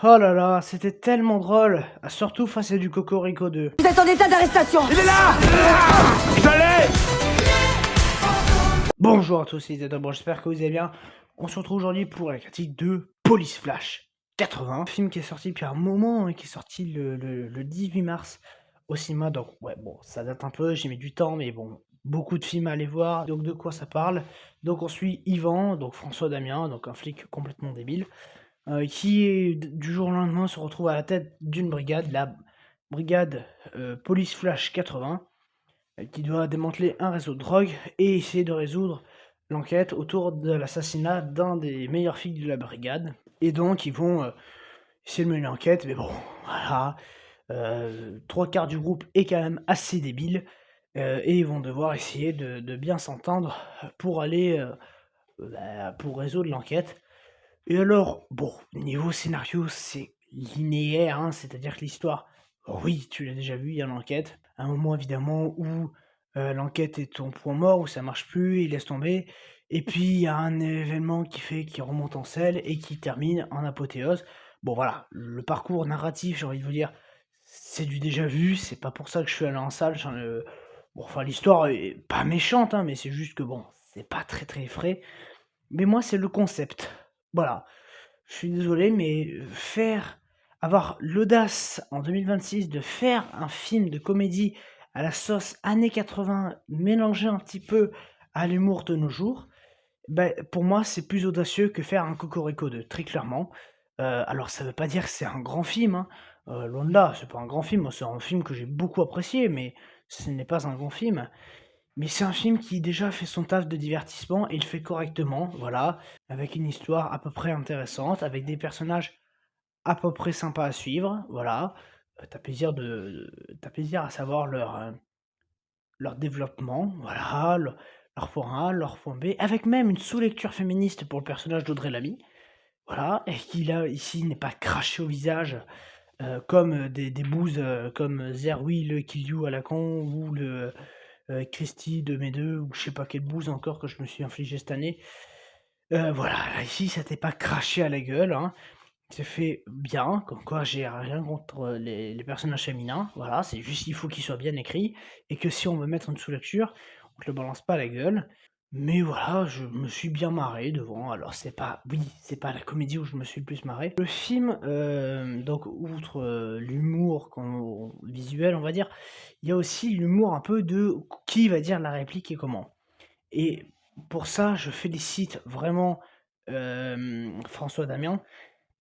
Oh là là, c'était tellement drôle, surtout face à du Cocorico 2. Vous êtes en état d'arrestation. Il est là. Je l'ai. Bonjour à tous, c'est Zedon, bon, j'espère que vous allez bien. On se retrouve aujourd'hui pour la critique de Police Flash 80, film qui est sorti depuis un moment, qui est sorti le 18 mars au cinéma, donc ouais, bon, ça date un peu, j'ai mis du temps, mais bon, beaucoup de films à aller voir, donc de quoi ça parle. Donc on suit Yvan, donc François Damien, donc un flic complètement débile, qui du jour au lendemain se retrouve à la tête d'une brigade, la brigade Police Flash 80, qui doit démanteler un réseau de drogue et essayer de résoudre l'enquête autour de l'assassinat d'un des meilleurs flics de la brigade. Et donc ils vont essayer de mener l'enquête, mais bon, voilà, trois quarts du groupe est quand même assez débile, et ils vont devoir essayer de bien s'entendre pour aller, pour résoudre l'enquête. Et alors, bon, niveau scénario, c'est linéaire, hein, c'est-à-dire que l'histoire, oui, tu l'as déjà vu, il y a l'enquête. À un moment, évidemment, où l'enquête est au point mort, où ça marche plus, il laisse tomber. Et puis, il y a un événement qui fait qu'il remonte en selle et qui termine en apothéose. Bon, voilà, le parcours narratif, j'ai envie de vous dire, c'est du déjà vu, c'est pas pour ça que je suis allé en salle. Bon, enfin, l'histoire est pas méchante, hein, mais c'est juste que, bon, c'est pas très très frais. Mais moi, c'est le concept. Voilà. Je suis désolé, mais avoir l'audace en 2026 de faire un film de comédie à la sauce années 80, mélangé un petit peu à l'humour de nos jours, ben, pour moi, c'est plus audacieux que faire un Cocorico 2, très clairement. Alors, ça veut pas dire que c'est un grand film, hein. Loin de là, c'est pas un grand film. Moi, c'est un film que j'ai beaucoup apprécié, mais ce n'est pas un grand film. Mais c'est un film qui déjà fait son taf de divertissement et il le fait correctement, voilà, avec une histoire à peu près intéressante, avec des personnages à peu près sympas à suivre, voilà. T'as plaisir à savoir leur développement, voilà, leur point A, leur point B, avec même une sous-lecture féministe pour le personnage d'Audrey Lamy, voilà, et qui là, ici, n'est pas craché au visage, comme des bouses comme Zerwi le Kill You à la con, ou le Christy de mes deux, ou je sais pas quelle bouse encore que je me suis infligé cette année. Voilà, là, ici, ça t'est pas craché à la gueule, hein. C'est fait bien, comme quoi j'ai rien contre les personnages féminins, voilà, c'est juste qu'il faut qu'ils soient bien écrits, et que si on veut mettre une sous-lecture, on te le balance pas à la gueule. Mais voilà, je me suis bien marré devant. Alors c'est pas la comédie où je me suis le plus marré. Le film, donc outre l'humour visuel, on va dire, il y a aussi l'humour un peu de qui va dire la réplique et comment. Et pour ça, je félicite vraiment François Damien,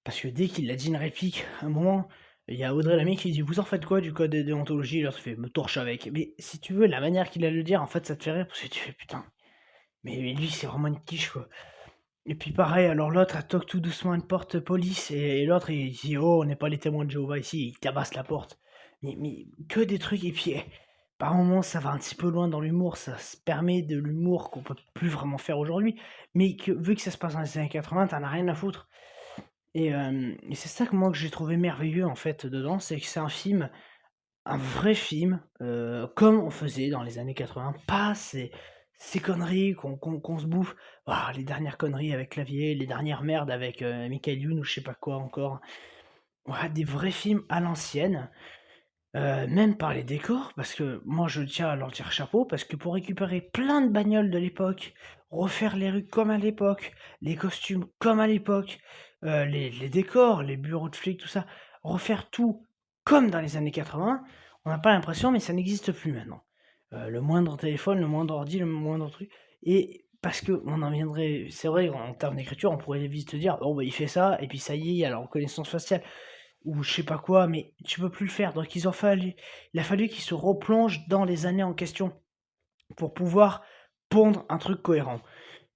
parce que dès qu'il a dit une réplique, à un moment, il y a Audrey Lamy qui dit: «Vous en faites quoi du code de déontologie?» L'autre fait: «Me torche avec». Mais si tu veux, la manière qu'il a de le dire, en fait, ça te fait rire parce que tu fais: «Putain, mais lui, c'est vraiment une quiche, quoi». Et puis pareil, alors l'autre, elle toque tout doucement à une porte police, et l'autre, il dit: «Oh, on n'est pas les témoins de Jéhovah ici», et il tabasse la porte. Mais que des trucs, et puis, par moments, ça va un petit peu loin dans l'humour, ça se permet de l'humour qu'on peut plus vraiment faire aujourd'hui, mais vu que ça se passe dans les années 80, t'en as rien à foutre. Et c'est ça que moi que j'ai trouvé merveilleux en fait dedans, c'est que c'est un vrai film, comme on faisait dans les années 80, pas ces conneries qu'on se bouffe. Ah, les dernières conneries avec Clavier, les dernières merdes avec, Michael Youn ou je sais pas quoi encore. Ouais, des vrais films à l'ancienne, même par les décors, parce que moi je tiens à leur dire chapeau, parce que pour récupérer plein de bagnoles de l'époque, refaire les rues comme à l'époque, les costumes comme à l'époque, les décors, les bureaux de flics, tout ça, refaire tout comme dans les années 80, on n'a pas l'impression, mais ça n'existe plus maintenant. Le moindre téléphone, le moindre ordi, le moindre truc, et parce qu'on en viendrait, c'est vrai, en termes d'écriture, on pourrait vite se dire: «Bon, bah, il fait ça et puis ça y est, il y a la reconnaissance faciale» ou je sais pas quoi, mais tu peux plus le faire. Donc il a fallu qu'ils se replongent dans les années en question pour pouvoir pondre un truc cohérent.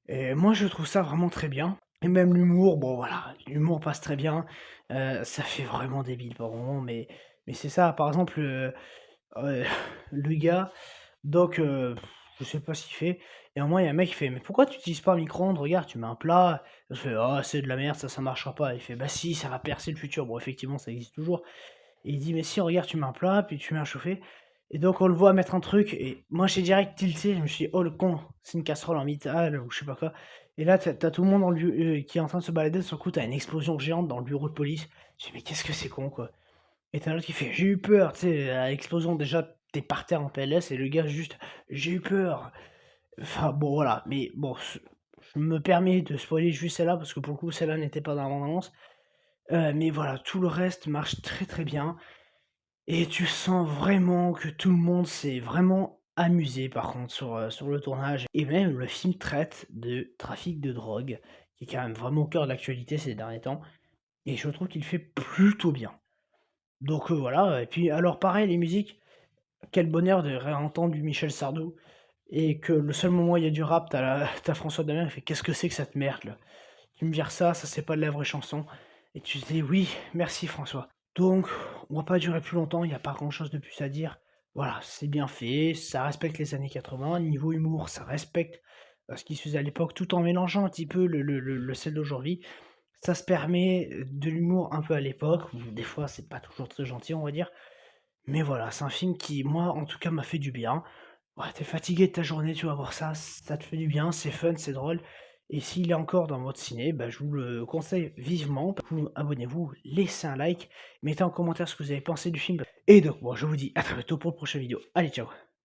Et moi, je trouve ça vraiment très bien. Et même l'humour, bon voilà, l'humour passe très bien. Ça fait vraiment débile par moments, mais c'est ça. Par exemple, heu, le gars, donc je sais pas ce qu'il fait, et à un moment, il y a un mec qui fait: «Mais pourquoi tu utilises pas un micro-ondes? Regarde, tu mets un plat». Je fais: «Ah, c'est de la merde, ça marchera pas». Il fait: «Bah si, ça va percer le futur». Bon, effectivement, ça existe toujours, et il dit: «Mais si, regarde, tu mets un plat, puis tu mets à chauffer», et donc on le voit mettre un truc, et moi j'ai direct tilté, je me suis dit: «Oh le con, c'est une casserole en métal ou je sais pas quoi», Et là, tu as tout le monde dans le qui est en train de se balader, sur le coup, tu as une explosion géante dans le bureau de police. Je dis: «Mais qu'est-ce que c'est con, quoi?» Et tu as l'autre qui fait: «J'ai eu peur», tu sais, à l'explosion déjà, tu es par terre en PLS et le gars juste: «J'ai eu peur». Enfin bon, voilà, mais bon, je me permets de spoiler juste celle-là parce que pour le coup, celle-là n'était pas dans la bande annonce. Mais voilà, tout le reste marche très, très bien et tu sens vraiment que tout le monde s'est vraiment amusé par contre sur le tournage et même le film traite de trafic de drogue, qui est quand même vraiment au cœur de l'actualité ces derniers temps et je trouve qu'il fait plutôt bien. Donc voilà et puis alors pareil les musiques, quel bonheur de réentendre du Michel Sardou et que le seul moment où il y a du rap, tu François Damien, il fait: «Qu'est-ce que c'est que cette merde là? Tu me vires ça c'est pas de la vraie chanson» et tu te dis: «Oui, merci François». Donc on va pas durer plus longtemps, il y a pas grand chose de plus à dire. Voilà, c'est bien fait, ça respecte les années 80, niveau humour, ça respecte, ce qui se faisait à l'époque, tout en mélangeant un petit peu le sel d'aujourd'hui. Ça se permet, de l'humour un peu à l'époque, où des fois c'est pas toujours très gentil, on va dire. Mais voilà, c'est un film qui, moi, en tout cas, m'a fait du bien. Ouais, tu fatigué de ta journée, tu vas voir ça te fait du bien, c'est fun, c'est drôle et s'il est encore dans votre ciné, bah, je vous le conseille vivement. Vous abonnez-vous, laissez un like, mettez en commentaire ce que vous avez pensé du film et donc moi, je vous dis à très bientôt pour une prochaine vidéo. Allez, ciao!